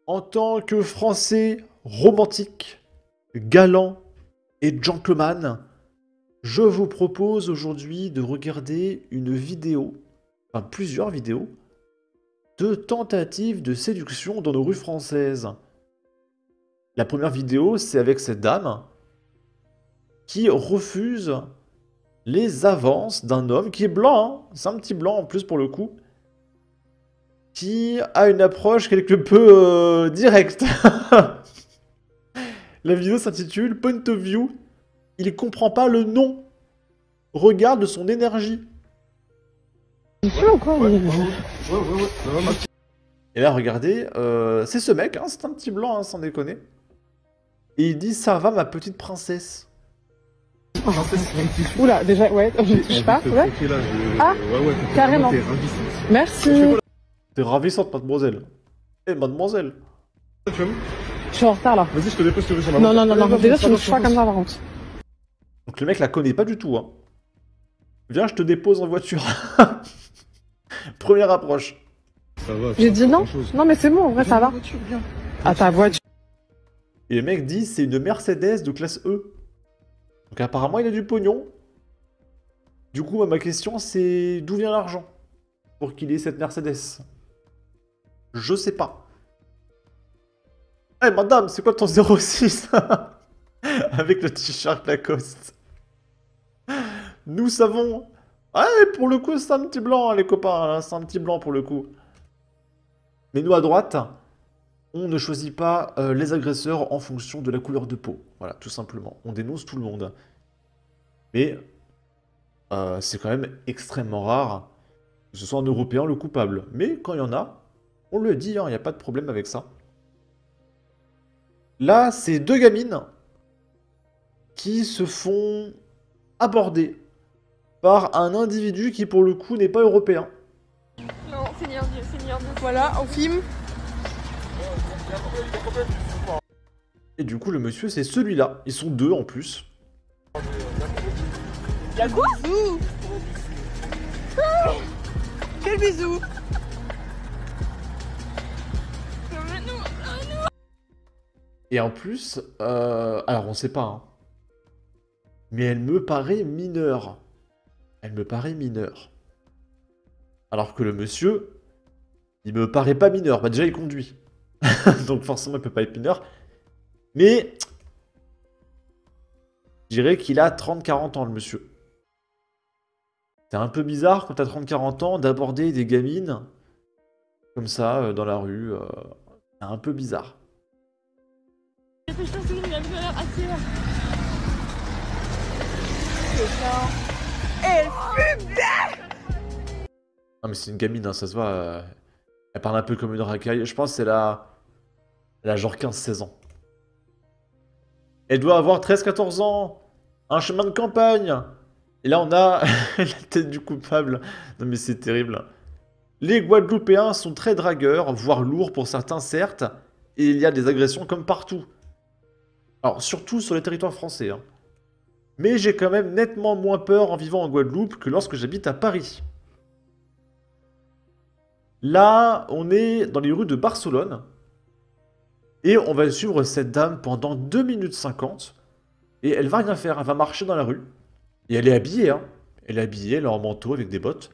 En tant que Français romantique, galant et gentleman, je vous propose aujourd'hui de regarder une vidéo, enfin plusieurs vidéos, de tentatives de séduction dans nos rues françaises. La première vidéo, c'est avec cette dame qui refuse les avances d'un homme qui est blanc, hein. C'est un petit blanc en plus pour le coup, qui a une approche quelque peu directe. La vidéo s'intitule Point of View. Il comprend pas le nom. Regarde son énergie. Tu ou quoi? Et là, regardez, c'est ce mec, hein, c'est un petit blanc, hein, sans déconner. Et il dit, ça va ma petite princesse. Oula, déjà, ouais, je ne touche pas. Ouais. Ah, carrément. Merci. T'es ravissante, mademoiselle. Eh, mademoiselle. Je suis en retard là. Vas-y, je te dépose, je te sur la Non, non, non, non. Déjà, tu ne touches pas comme ça, par contre. Donc le mec la connaît pas du tout, hein. Viens, je te dépose en voiture. Première approche. Ça va. J'ai dit non. Non, mais c'est bon, en vrai, ça va. À ta voiture. Et le mec dit, c'est une Mercedes de classe E. Donc apparemment, il a du pognon. Du coup, ma question, c'est d'où vient l'argent pour qu'il ait cette Mercedes? Je sais pas. Eh madame, c'est quoi ton 06? Avec le t-shirt Lacoste. Nous savons. Ouais, pour le coup, c'est un petit blanc, hein, les copains. Là, c'est un petit blanc pour le coup. Mais nous, à droite, on ne choisit pas les agresseurs en fonction de la couleur de peau. Voilà, tout simplement. On dénonce tout le monde. Mais c'est quand même extrêmement rare que ce soit un Européen le coupable. Mais quand il y en a, on le dit, il n'y a pas de problème avec ça. Là, c'est deux gamines qui se font aborder par un individu qui, pour le coup, n'est pas européen. Non, Seigneur Dieu, Seigneur Dieu. Voilà, on filme. Et du coup, le monsieur, c'est celui-là. Ils sont deux en plus. Y'a quoi? Bisous. Quel bisou? Et en plus, alors on sait pas, hein, mais elle me paraît mineure. Elle me paraît mineure. Alors que le monsieur, il me paraît pas mineur. Bah déjà, il conduit. Donc forcément, il peut pas être mineur. Mais je dirais qu'il a 30-40 ans, le monsieur. C'est un peu bizarre quand t'as 30-40 ans d'aborder des gamines comme ça dans la rue. C'est un peu bizarre. Elle fume bien. Ah mais c'est une gamine, hein, ça se voit. Elle parle un peu comme une racaille. Je pense que elle a genre 15-16 ans. Elle doit avoir 13-14 ans. Un chemin de campagne. Et là on a la tête du coupable. Non mais c'est terrible. Les Guadeloupéens sont très dragueurs, voire lourds pour certains certes. Et il y a des agressions comme partout. Alors surtout sur les territoires français, hein. Mais j'ai quand même nettement moins peur en vivant en Guadeloupe que lorsque j'habite à Paris. Là, on est dans les rues de Barcelone. Et on va suivre cette dame pendant 2 minutes 50. Et elle va rien faire, elle va marcher dans la rue. Et elle est habillée, hein. Elle est habillée, elle est en manteau avec des bottes.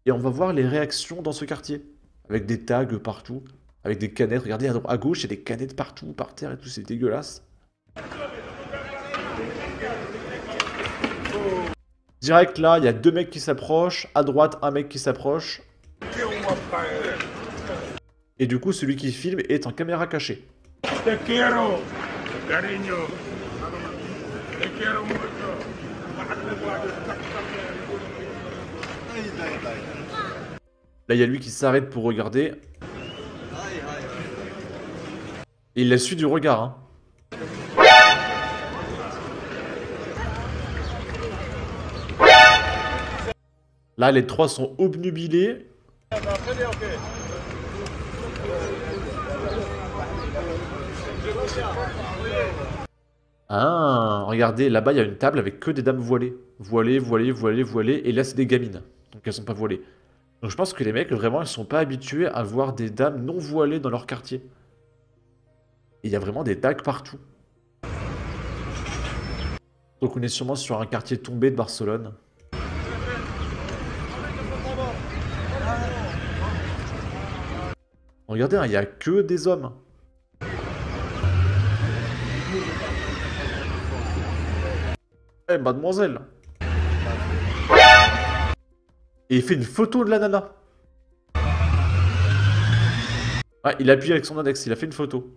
Et on va voir les réactions dans ce quartier. Avec des tags partout, avec des canettes. Regardez, à gauche, il y a des canettes partout, par terre et tout, c'est dégueulasse. Direct là, il y a deux mecs qui s'approchent. À droite, un mec qui s'approche. Et du coup, celui qui filme est en caméra cachée. Là, il y a lui qui s'arrête pour regarder. Et il la suit du regard, hein. Là, les trois sont obnubilés. Ah, regardez, là-bas, il y a une table avec que des dames voilées. Voilées, voilées, voilées, voilées. Et là, c'est des gamines. Donc, elles sont pas voilées. Donc, je pense que les mecs, vraiment, ils sont pas habitués à voir des dames non voilées dans leur quartier. Et il y a vraiment des tags partout. Donc on est sûrement sur un quartier tombé de Barcelone. Regardez, il n'y a que des hommes. Eh, mademoiselle. Et il fait une photo de la nana. Ah, il appuie avec son index, il a fait une photo.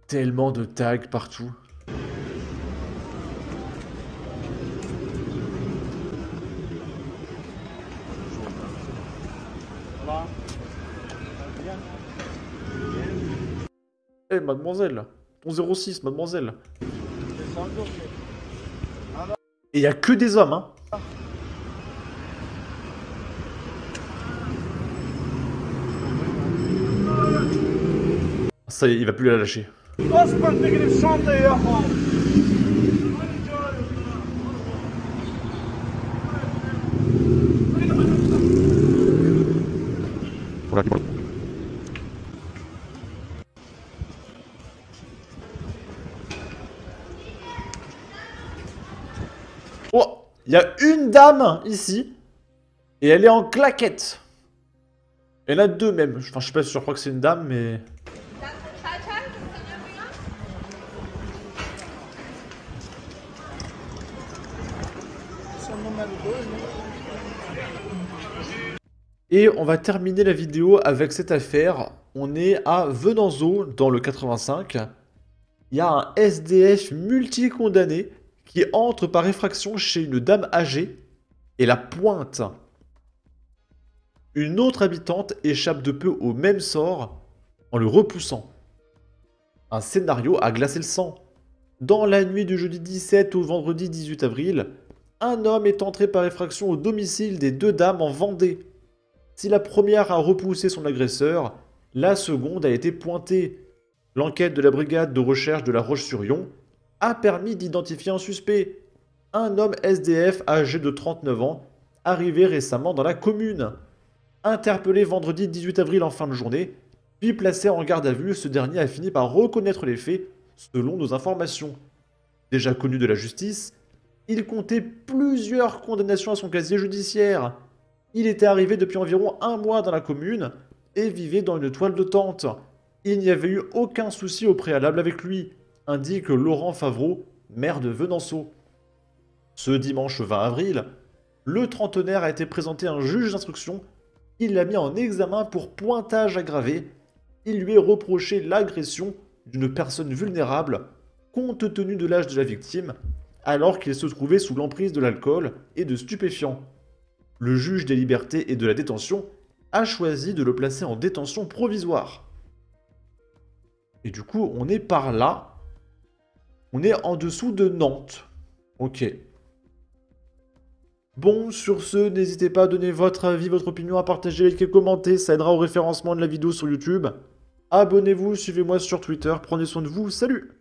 Tellement de tags partout. Eh, mademoiselle, ton 06, mademoiselle. Et il n'y a que des hommes, hein. Ça y est, il va plus la lâcher. Oh, il y a une dame ici. Et elle est en claquette. Il y en a deux même. Enfin, je suis pas sûr, je crois que c'est une dame, mais... Et on va terminer la vidéo avec cette affaire. On est à Venanzo, dans le 85. Il y a un SDF multi-condamné qui entre par effraction chez une dame âgée et la pointe. Une autre habitante échappe de peu au même sort en le repoussant. Un scénario a glacé le sang. Dans la nuit du jeudi 17 au vendredi 18 avril, un homme est entré par effraction au domicile des deux dames en Vendée. Si la première a repoussé son agresseur, la seconde a été pointée. L'enquête de la brigade de recherche de La Roche-sur-Yon a permis d'identifier un suspect. Un homme SDF âgé de 39 ans, arrivé récemment dans la commune. Interpellé vendredi 18 avril en fin de journée, puis placé en garde à vue, ce dernier a fini par reconnaître les faits, selon nos informations. Déjà connu de la justice, il comptait plusieurs condamnations à son casier judiciaire. Il était arrivé depuis environ un mois dans la commune et vivait dans une toile de tente. Il n'y avait eu aucun souci au préalable avec lui, indique Laurent Favreau, maire de Venançon. Ce dimanche 20 avril, le trentenaire a été présenté à un juge d'instruction. Il l'a mis en examen pour pointage aggravé. Il lui est reproché l'agression d'une personne vulnérable, compte tenu de l'âge de la victime, alors qu'il se trouvait sous l'emprise de l'alcool et de stupéfiants. Le juge des libertés et de la détention a choisi de le placer en détention provisoire. Et du coup, on est par là. On est en dessous de Nantes. Ok. Bon, sur ce, n'hésitez pas à donner votre avis, votre opinion, à partager, liker, commenter. Ça aidera au référencement de la vidéo sur YouTube. Abonnez-vous, suivez-moi sur Twitter. Prenez soin de vous. Salut!